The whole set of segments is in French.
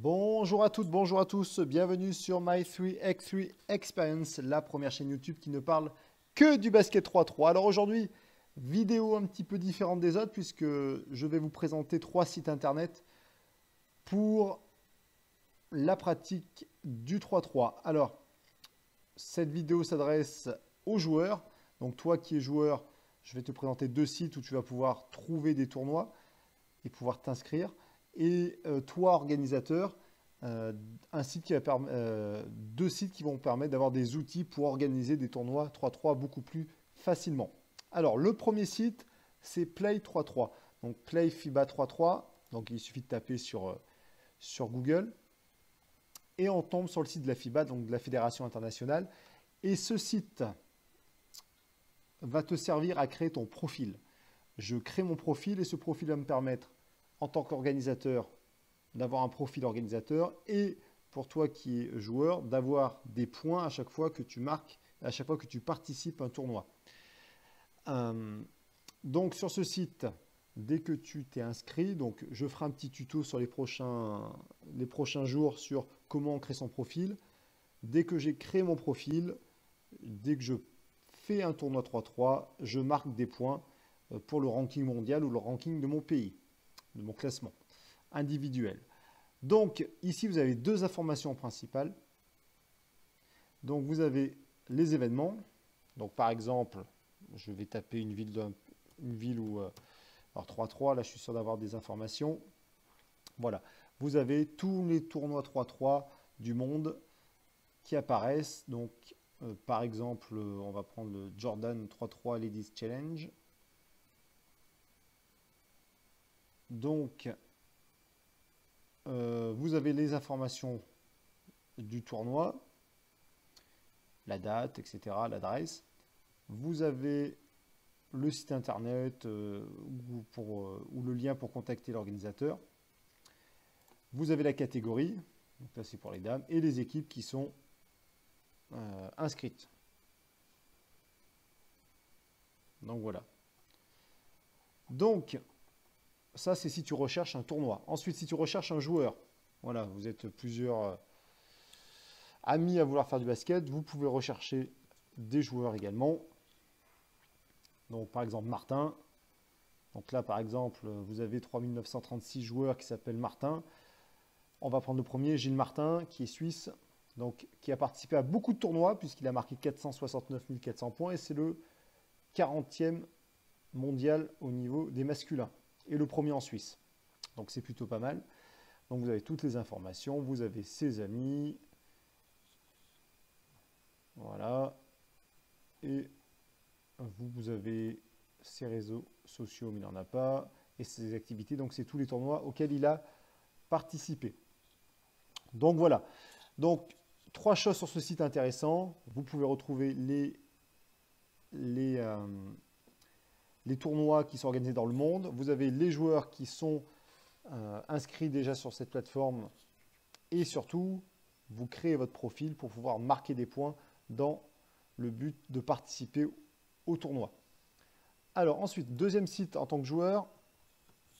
Bonjour à toutes, bonjour à tous, bienvenue sur My3x3 Experience, la première chaîne YouTube qui ne parle que du basket 3-3. Alors aujourd'hui, vidéo un petit peu différente des autres puisque je vais vous présenter 3 sites internet pour la pratique du 3-3. Alors, cette vidéo s'adresse aux joueurs. Donc toi qui es joueur, je vais te présenter 2 sites où tu vas pouvoir trouver des tournois et pouvoir t'inscrire. Et toi, organisateur, euh, 2 sites qui vont permettre d'avoir des outils pour organiser des tournois 3-3 beaucoup plus facilement. Alors, le premier site, c'est Play 3-3. Donc, Play FIBA 3-3. Donc, il suffit de taper sur Google. Et on tombe sur le site de la FIBA, donc de la Fédération internationale. Et ce site va te servir à créer ton profil. Je crée mon profil et ce profil va me permettre, en tant qu'organisateur, d'avoir un profil organisateur et pour toi qui es joueur, d'avoir des points à chaque fois que tu marques, à chaque fois que tu participes à un tournoi. Donc sur ce site, dès que tu t'es inscrit, donc je ferai un petit tuto sur les prochains jours sur comment on crée son profil. Dès que j'ai créé mon profil, dès que je fais un tournoi 3-3, je marque des points pour le ranking mondial ou le ranking de mon pays, de mon classement individuel. Donc ici, vous avez 2 informations principales. Donc vous avez les événements. Donc par exemple, je vais taper une ville où... alors 3-3, là je suis sûr d'avoir des informations. Voilà, vous avez tous les tournois 3-3 du monde qui apparaissent. Donc par exemple, on va prendre le Jordan 3-3 Ladies Challenge. Donc vous avez les informations du tournoi, la date, etc., l'adresse. Vous avez le site internet ou le lien pour contacter l'organisateur. Vous avez la catégorie, donc là c'est pour les dames, et les équipes qui sont inscrites. Donc voilà. Donc, ça c'est si tu recherches un tournoi. Ensuite, si tu recherches un joueur, voilà, vous êtes plusieurs amis à vouloir faire du basket, vous pouvez rechercher des joueurs également. Donc par exemple Martin. Donc là par exemple vous avez 3936 joueurs qui s'appellent Martin. On va prendre le premier, Gilles Martin, qui est suisse, donc qui a participé à beaucoup de tournois puisqu'il a marqué 469 400 points et c'est le 40e mondial au niveau des masculins et le premier en Suisse. Donc c'est plutôt pas mal. Donc vous avez toutes les informations, vous avez ses amis, voilà, et vous avez ses réseaux sociaux, mais il n'en a pas, et ses activités. Donc, c'est tous les tournois auxquels il a participé. Donc, voilà. Donc, 3 choses sur ce site intéressant. Vous pouvez retrouver les tournois qui sont organisés dans le monde. Vous avez les joueurs qui sont inscrits déjà sur cette plateforme. Et surtout, vous créez votre profil pour pouvoir marquer des points dans le but de participer au tournoi. Alors ensuite, deuxième site en tant que joueur,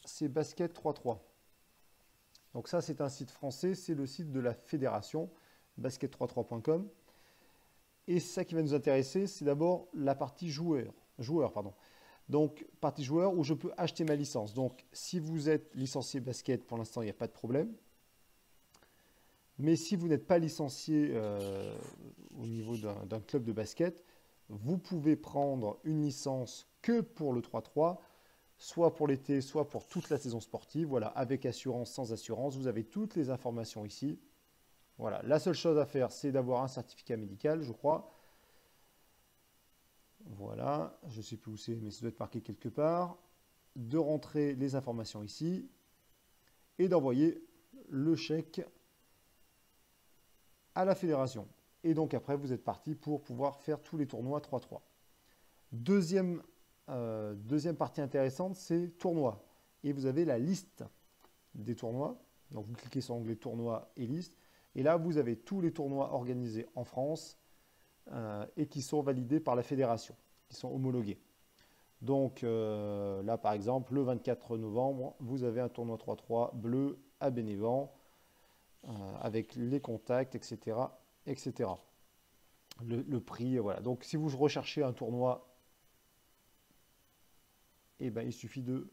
c'est Basket 3-3. Donc ça, c'est un site français, c'est le site de la fédération, basket33.com. Et ça qui va nous intéresser, c'est d'abord la partie joueur. Donc, partie joueur où je peux acheter ma licence. Donc, si vous êtes licencié basket, pour l'instant, il n'y a pas de problème. Mais si vous n'êtes pas licencié au niveau d'un club de basket, vous pouvez prendre une licence que pour le 3-3, soit pour l'été, soit pour toute la saison sportive. Voilà, avec assurance, sans assurance, vous avez toutes les informations ici. Voilà, la seule chose à faire, c'est d'avoir un certificat médical, je crois. Voilà, je ne sais plus où c'est, mais ça doit être marqué quelque part. De rentrer les informations ici et d'envoyer le chèque à la fédération. Et donc après, vous êtes parti pour pouvoir faire tous les tournois 3-3. Deuxième partie intéressante, c'est tournois. Et vous avez la liste des tournois. Donc vous cliquez sur l'onglet tournois et liste. Et là, vous avez tous les tournois organisés en France et qui sont validés par la fédération, qui sont homologués. Donc là, par exemple, le 24 novembre, vous avez un tournoi 3-3 bleu à Bénévent. avec les contacts, etc. etc. Le prix, voilà. Donc si vous recherchez un tournoi, eh ben, il suffit de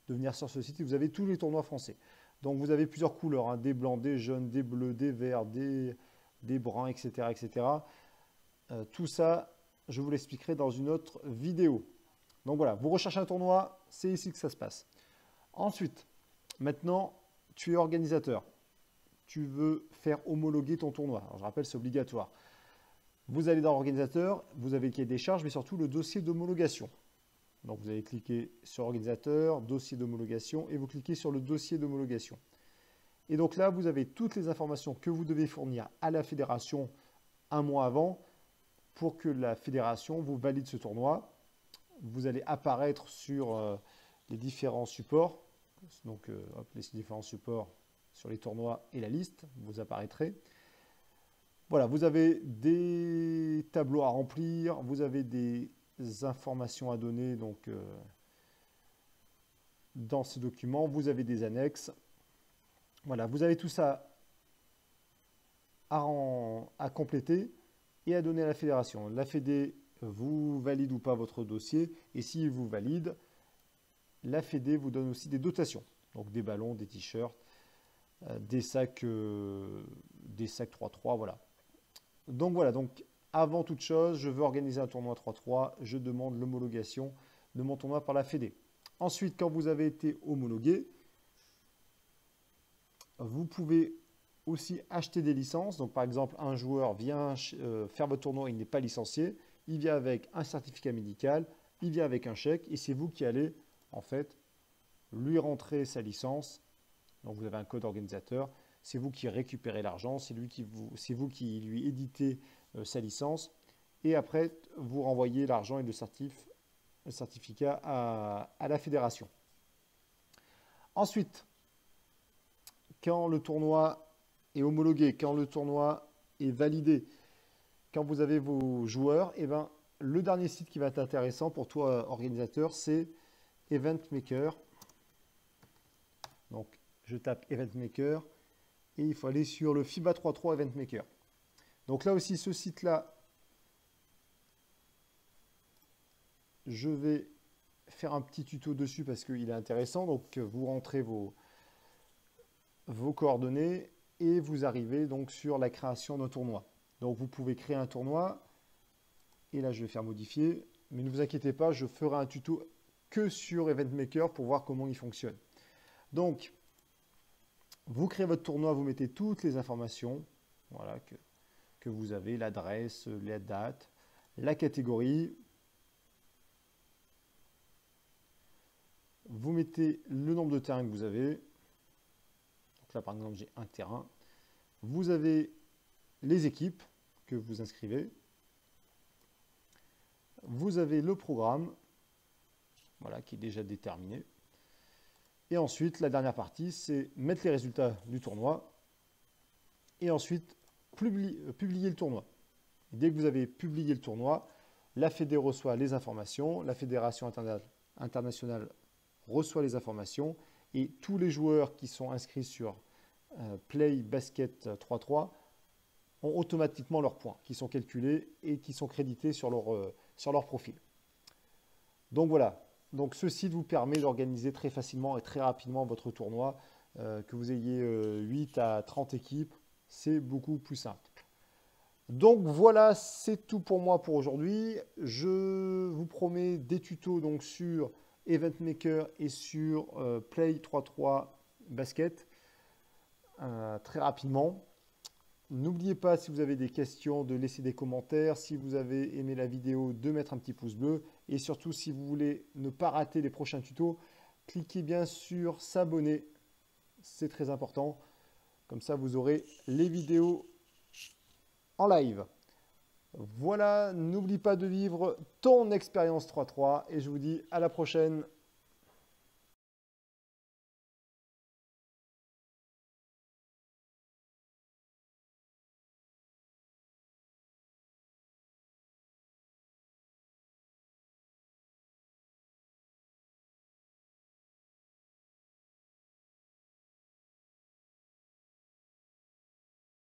venir sur ce site et vous avez tous les tournois français. Donc vous avez plusieurs couleurs, hein, des blancs, des jaunes, des bleus, des verts, des bruns, etc. etc. Tout ça, je vous l'expliquerai dans une autre vidéo. Donc voilà, vous recherchez un tournoi, c'est ici que ça se passe. Ensuite, maintenant, tu es organisateur. Tu veux faire homologuer ton tournoi. Alors, je rappelle, c'est obligatoire. Vous allez dans l'organisateur, vous avez le cahier des charges, mais surtout le dossier d'homologation. Donc vous allez cliquer sur organisateur, dossier d'homologation, et vous cliquez sur le dossier d'homologation. Et donc là, vous avez toutes les informations que vous devez fournir à la fédération un mois avant pour que la fédération vous valide ce tournoi. Vous allez apparaître sur les différents supports. Donc les différents supports sur les tournois et la liste, vous apparaîtrez. Voilà, vous avez des tableaux à remplir, vous avez des informations à donner donc, dans ce document, vous avez des annexes. Voilà, vous avez tout ça à compléter et à donner à la fédération. La Fédé vous valide ou pas votre dossier et s'il vous valide, la Fédé vous donne aussi des dotations. Donc des ballons, des t-shirts, des sacs 3-3, voilà. Donc voilà, donc avant toute chose, je veux organiser un tournoi 3-3, je demande l'homologation de mon tournoi par la Fédé. Ensuite, quand vous avez été homologué, vous pouvez aussi acheter des licences. Donc par exemple, un joueur vient faire votre tournoi, il n'est pas licencié, il vient avec un certificat médical, il vient avec un chèque et c'est vous qui allez en fait lui rentrer sa licence. Donc vous avez un code organisateur, c'est vous qui récupérez l'argent, c'est vous qui lui éditez sa licence et après vous renvoyez l'argent et le certificat à la fédération. Ensuite, quand le tournoi est homologué, quand le tournoi est validé, quand vous avez vos joueurs, eh ben, le dernier site qui va être intéressant pour toi, organisateur, c'est Event Maker. Donc, je tape Event Maker et il faut aller sur le FIBA 3.3 Event Maker. Donc là aussi, ce site-là, je vais faire un petit tuto dessus parce qu'il est intéressant. Donc, vous rentrez vos coordonnées et vous arrivez donc sur la création d'un tournoi. Donc, vous pouvez créer un tournoi et là, je vais faire modifier. Mais ne vous inquiétez pas, je ferai un tuto que sur Event Maker pour voir comment il fonctionne. Donc, vous créez votre tournoi, vous mettez toutes les informations voilà, que vous avez, l'adresse, la date, la catégorie. Vous mettez le nombre de terrains que vous avez. Donc là, par exemple, j'ai un terrain. Vous avez les équipes que vous inscrivez. Vous avez le programme, voilà, qui est déjà déterminé. Et ensuite, la dernière partie, c'est mettre les résultats du tournoi. Et ensuite, publier le tournoi. Et dès que vous avez publié le tournoi, la Fédé reçoit les informations, la Fédération internationale reçoit les informations et tous les joueurs qui sont inscrits sur Play Basket 3.3 ont automatiquement leurs points qui sont calculés et qui sont crédités sur leur profil. Donc voilà, donc ce site vous permet d'organiser très facilement et très rapidement votre tournoi, que vous ayez 8 à 30 équipes, c'est beaucoup plus simple. Donc voilà, c'est tout pour moi pour aujourd'hui. Je vous promets des tutos donc sur Event Maker et sur Play 3.3 Basket très rapidement. N'oubliez pas, si vous avez des questions, de laisser des commentaires. Si vous avez aimé la vidéo, de mettre un petit pouce bleu. Et surtout, si vous voulez ne pas rater les prochains tutos, cliquez bien sur s'abonner. C'est très important. Comme ça, vous aurez les vidéos en live. Voilà, n'oublie pas de vivre ton expérience 3.3 et je vous dis à la prochaine.